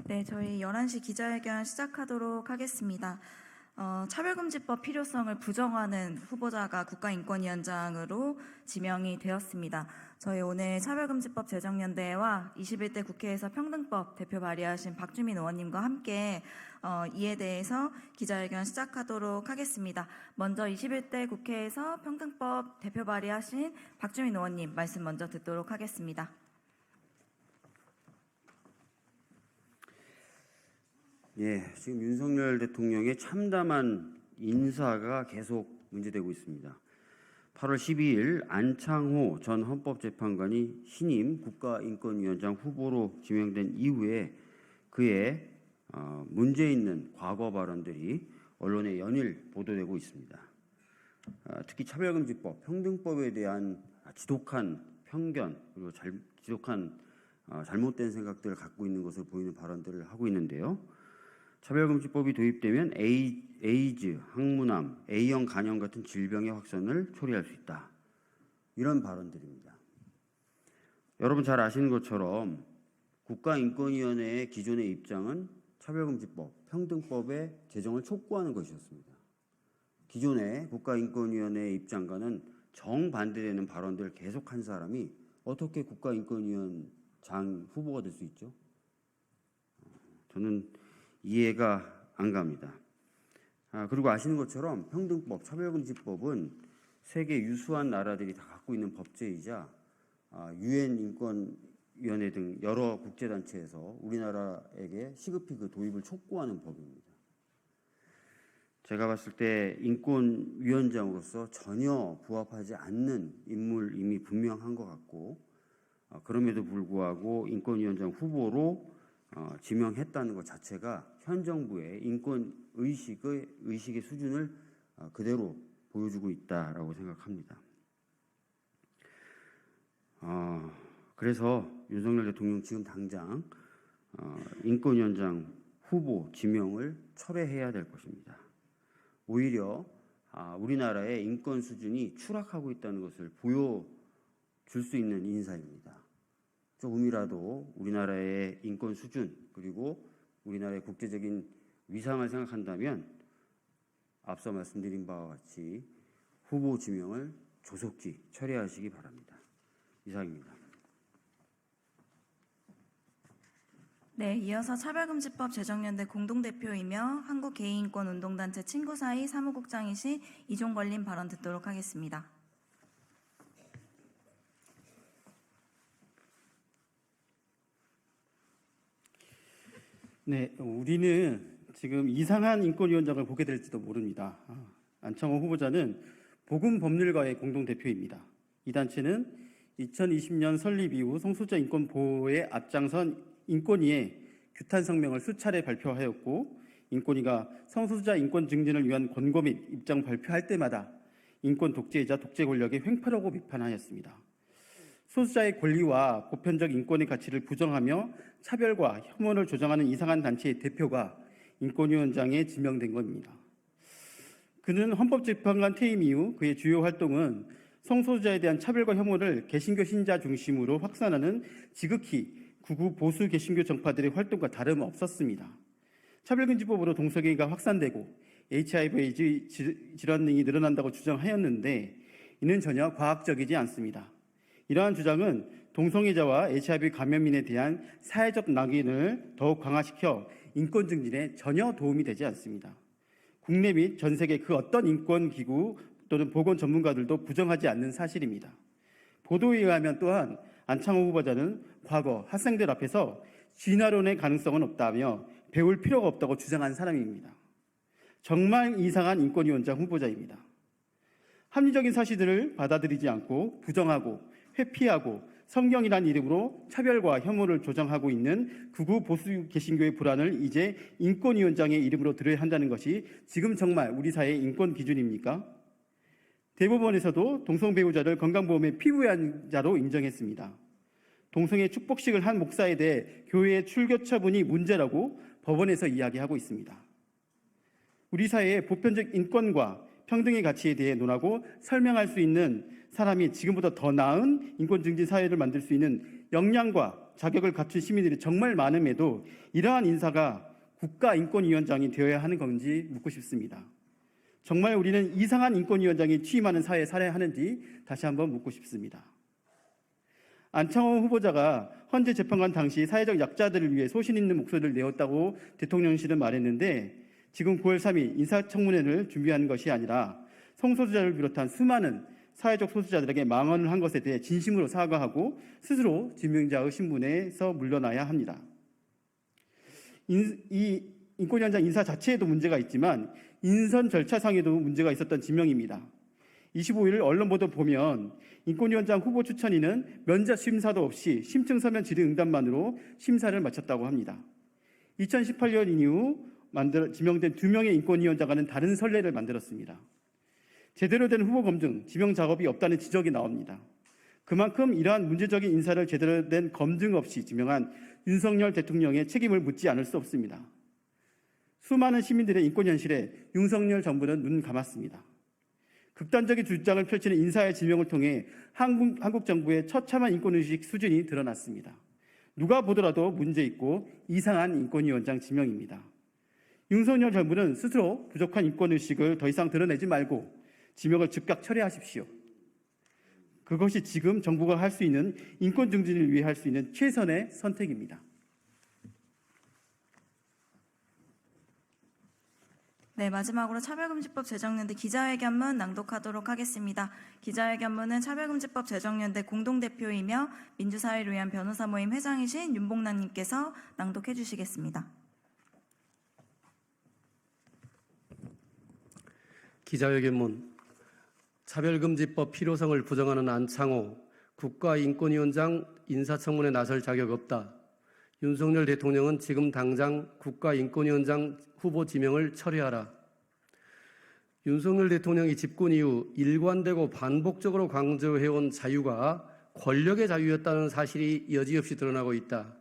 네, 저희 11시 기자회견 시작하도록 하겠습니다. 차별금지법 필요성을 부정하는 후보자가 국가인권위원장으로 지명이 되었습니다. 저희 오늘 차별금지법 제정연대와 21대 국회에서 평등법 대표 발의하신 박주민 의원님과 함께 이에 대해서 기자회견 시작하도록 하겠습니다. 먼저 21대 국회에서 평등법 대표 발의하신 박주민 의원님 말씀 먼저 듣도록 하겠습니다. 예, 지금 윤석열 대통령의 참담한 인사가 계속 문제되고 있습니다. 8월 12일 안창호 전 헌법재판관이 신임 국가인권위원장 후보로 지명된 이후에 그의 문제 있는 과거 발언들이 언론에 연일 보도되고 있습니다. 특히 차별금지법, 평등법에 대한 지독한 편견 그리고 지독한 잘못된 생각들을 갖고 있는 것을 보이는 발언들을 하고 있는데요. 차별금지법이 도입되면 에이즈, 항문암, A형 간염 같은 질병의 확산을 초래할 수 있다. 이런 발언들입니다. 여러분 잘 아시는 것처럼 국가인권위원회의 기존의 입장은 차별금지법, 평등법의 제정을 촉구하는 것이었습니다. 기존의 국가인권위원회의 입장과는 정반대되는 발언들을 계속한 사람이 어떻게 국가인권위원장 후보가 될 수 있죠? 저는 이해가 안 갑니다. 그리고 아시는 것처럼 평등법, 차별금지법은 세계 유수한 나라들이 다 갖고 있는 법제이자 유엔 인권위원회 등 여러 국제단체에서 우리나라에게 시급히 그 도입을 촉구하는 법입니다. 제가 봤을 때 인권위원장으로서 전혀 부합하지 않는 인물임이 분명한 것 같고 그럼에도 불구하고 인권위원장 후보로 지명했다는 것 자체가 현 정부의 인권 의식의 수준을 그대로 보여주고 있다라고 생각합니다. 그래서 윤석열 대통령 지금 당장 인권위원장 후보 지명을 철회해야 될 것입니다. 오히려 우리나라의 인권 수준이 추락하고 있다는 것을 보여줄 수 있는 인사입니다. 조금이라도 우리나라의 인권 수준 그리고 우리나라의 국제적인 위상을 생각한다면 앞서 말씀드린 바와 같이 후보 지명을 조속히 철회하시기 바랍니다. 이상입니다. 네, 이어서 차별금지법 제정연대 공동대표이며 한국개인인권운동단체 친구사이 사무국장이신 이종걸님 발언 듣도록 하겠습니다. 네, 우리는 지금 이상한 인권위원장을 보게 될지도 모릅니다. 안창호 후보자는 복음법률가의 공동대표입니다. 이 단체는 2020년 설립 이후 성소수자 인권 보호에 앞장선 인권위에 규탄 성명을 수차례 발표하였고 인권위가 성소수자 인권 증진을 위한 권고 및 입장 발표할 때마다 인권 독재이자 독재 권력의 횡포라고 비판하였습니다. 소수자의 권리와 보편적 인권의 가치를 부정하며 차별과 혐오를 조장하는 이상한 단체의 대표가 인권위원장에 지명된 겁니다. 그는 헌법재판관 퇴임 이후 그의 주요 활동은 성소수자에 대한 차별과 혐오를 개신교 신자 중심으로 확산하는 지극히 극우 보수 개신교 정파들의 활동과 다름없었습니다. 차별금지법으로 동성애가 확산되고 HIV/AIDS 질환 등이 늘어난다고 주장하였는데 이는 전혀 과학적이지 않습니다. 이러한 주장은 동성애자와 HIV 감염인에 대한 사회적 낙인을 더욱 강화시켜 인권 증진에 전혀 도움이 되지 않습니다. 국내 및 전 세계 그 어떤 인권기구 또는 보건 전문가들도 부정하지 않는 사실입니다. 보도에 의하면 또한 안창호 후보자는 과거 학생들 앞에서 진화론의 가능성은 없다며 배울 필요가 없다고 주장한 사람입니다. 정말 이상한 인권위원장 후보자입니다. 합리적인 사실들을 받아들이지 않고 부정하고 회피하고 성경이란 이름으로 차별과 혐오를 조장하고 있는 극우 보수 개신교의 불안을 이제 인권위원장의 이름으로 들어야 한다는 것이 지금 정말 우리 사회의 인권 기준입니까? 대법원에서도 동성 배우자를 건강보험의 피부양자로 인정했습니다. 동성애 축복식을 한 목사에 대해 교회의 출교 처분이 문제라고 법원에서 이야기하고 있습니다. 우리 사회의 보편적 인권과 평등의 가치에 대해 논하고 설명할 수 있는 사람이 지금보다 더 나은 인권 증진 사회를 만들 수 있는 역량과 자격을 갖춘 시민들이 정말 많음에도 이러한 인사가 국가인권위원장이 되어야 하는 건지 묻고 싶습니다. 정말 우리는 이상한 인권위원장이 취임하는 사회에 살아야 하는지 다시 한번 묻고 싶습니다. 안창호 후보자가 헌재 재판관 당시 사회적 약자들을 위해 소신 있는 목소리를 내었다고 대통령실은 말했는데 지금 9월 3일 인사청문회를 준비하는 것이 아니라 성소수자를 비롯한 수많은 사회적 소수자들에게 망언을 한 것에 대해 진심으로 사과하고 스스로 증명자의 신분에서 물러나야 합니다. 이 인권위원장 인사 자체에도 문제가 있지만 인선 절차상에도 문제가 있었던 지명입니다. 25일 언론 보도 보면 인권위원장 후보 추천인은 면접 심사도 없이 심층 서면 질의응답만으로 심사를 마쳤다고 합니다. 2018년 이후 지명된 2명의 인권위원장과는 다른 선례를 만들었습니다. 제대로 된 후보 검증, 지명 작업이 없다는 지적이 나옵니다. 그만큼 이러한 문제적인 인사를 제대로 된 검증 없이 지명한 윤석열 대통령의 책임을 묻지 않을 수 없습니다. 수많은 시민들의 인권 현실에 윤석열 정부는 눈 감았습니다. 극단적인 주장을 펼치는 인사의 지명을 통해 한국 정부의 처참한 인권의식 수준이 드러났습니다. 누가 보더라도 문제있고 이상한 인권위원장 지명입니다. 윤석열 정부는 스스로 부족한 인권의식을 더 이상 드러내지 말고 지명을 즉각 철회하십시오. 그것이 지금 정부가 할 수 있는 인권 증진을 위해 할 수 있는 최선의 선택입니다. 네, 마지막으로 차별금지법 제정연대 기자회견문 낭독하도록 하겠습니다. 기자회견문은 차별금지법 제정연대 공동대표이며 민주사회를 위한 변호사 모임 회장이신 윤봉란님께서 낭독해 주시겠습니다. 기자회견문. 차별금지법 필요성을 부정하는 안창호 국가인권위원장 인사청문회 나설 자격 없다. 윤석열 대통령은 지금 당장 국가인권위원장 후보 지명을 철회하라. 윤석열 대통령이 집권 이후 일관되고 반복적으로 강조해온 자유가 권력의 자유였다는 사실이 여지없이 드러나고 있다.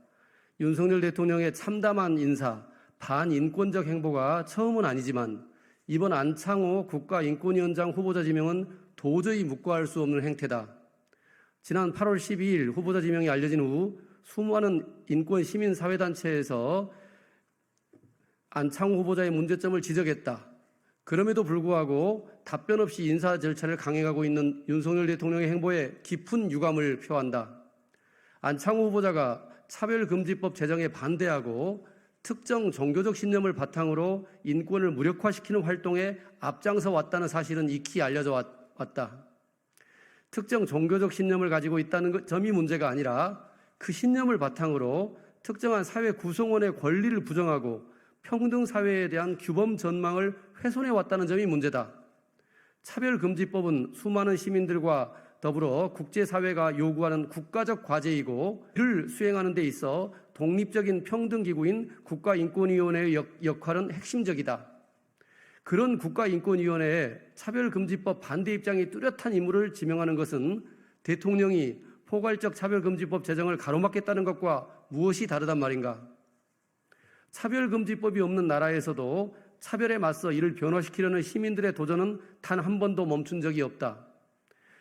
윤석열 대통령의 참담한 인사, 반인권적 행보가 처음은 아니지만 이번 안창호 국가인권위원장 후보자 지명은 도저히 묵과할 수 없는 행태다. 지난 8월 12일 후보자 지명이 알려진 후 수많은 인권 시민사회단체에서 안창호 후보자의 문제점을 지적했다. 그럼에도 불구하고 답변 없이 인사 절차를 강행하고 있는 윤석열 대통령의 행보에 깊은 유감을 표한다. 안창호 후보자가 차별금지법 제정에 반대하고 특정 종교적 신념을 바탕으로 인권을 무력화시키는 활동에 앞장서 왔다는 사실은 익히 알려져 왔다. 특정 종교적 신념을 가지고 있다는 점이 문제가 아니라 그 신념을 바탕으로 특정한 사회 구성원의 권리를 부정하고 평등 사회에 대한 규범 전망을 훼손해 왔다는 점이 문제다. 차별금지법은 수많은 시민들과 더불어 국제사회가 요구하는 국가적 과제이고 이를 수행하는 데 있어 독립적인 평등기구인 국가인권위원회의 역할은 핵심적이다. 그런 국가인권위원회에 차별금지법 반대 입장이 뚜렷한 인물을 지명하는 것은 대통령이 포괄적 차별금지법 제정을 가로막겠다는 것과 무엇이 다르단 말인가? 차별금지법이 없는 나라에서도 차별에 맞서 이를 변화시키려는 시민들의 도전은 단 한 번도 멈춘 적이 없다.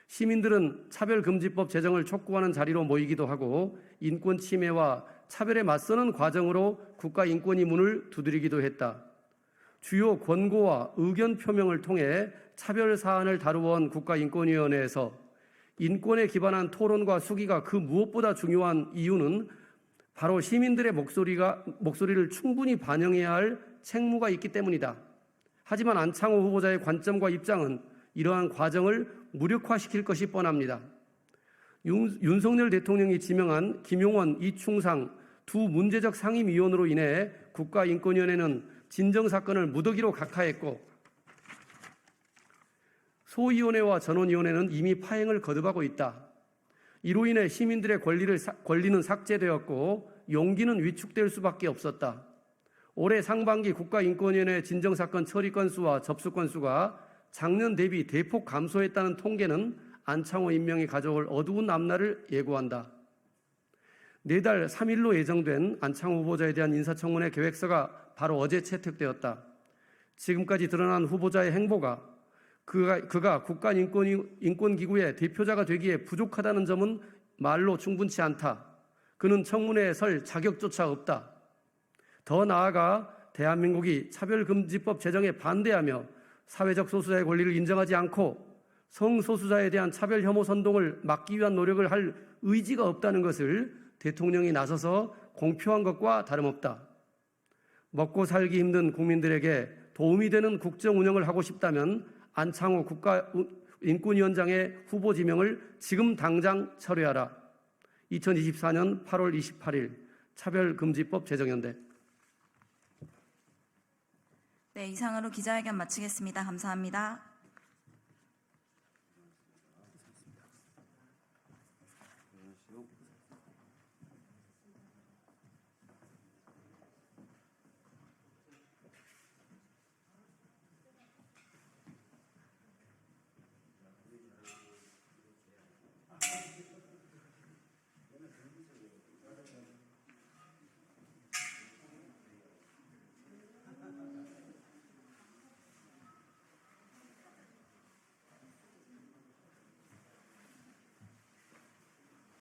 시민들은 차별금지법 제정을 촉구하는 자리로 모이기도 하고 인권 침해와 차별에 맞서는 과정으로 국가인권위 문을 두드리기도 했다. 주요 권고와 의견 표명을 통해 차별 사안을 다루어온 국가인권위원회에서 인권에 기반한 토론과 수기가 그 무엇보다 중요한 이유는 바로 시민들의 목소리를 충분히 반영해야 할 책무가 있기 때문이다. 하지만 안창호 후보자의 관점과 입장은 이러한 과정을 무력화시킬 것이 뻔합니다. 윤석열 대통령이 지명한 김용원, 이충상 두 문제적 상임위원으로 인해 국가인권위원회는 진정사건을 무더기로 각하했고 소위원회와 전원위원회는 이미 파행을 거듭하고 있다. 이로 인해 시민들의 권리는 삭제되었고 용기는 위축될 수밖에 없었다. 올해 상반기 국가인권위원회 진정사건 처리 건수와 접수 건수가 작년 대비 대폭 감소했다는 통계는 안창호 임명이 가져올 어두운 앞날을 예고한다. 내달 3일로 예정된 안창호 후보자에 대한 인사청문회 계획서가 바로 어제 채택되었다. 지금까지 드러난 후보자의 행보가 그가 국가인권기구의 대표자가 되기에 부족하다는 점은 말로 충분치 않다. 그는 청문회에 설 자격조차 없다. 더 나아가 대한민국이 차별금지법 제정에 반대하며 사회적 소수자의 권리를 인정하지 않고 성소수자에 대한 차별 혐오 선동을 막기 위한 노력을 할 의지가 없다는 것을 대통령이 나서서 공표한 것과 다름없다. 먹고 살기 힘든 국민들에게 도움이 되는 국정 운영을 하고 싶다면 안창호 국가인권위원장의 후보 지명을 지금 당장 철회하라. 2024년 8월 28일 차별금지법 제정연대. 네, 이상으로 기자회견 마치겠습니다. 감사합니다.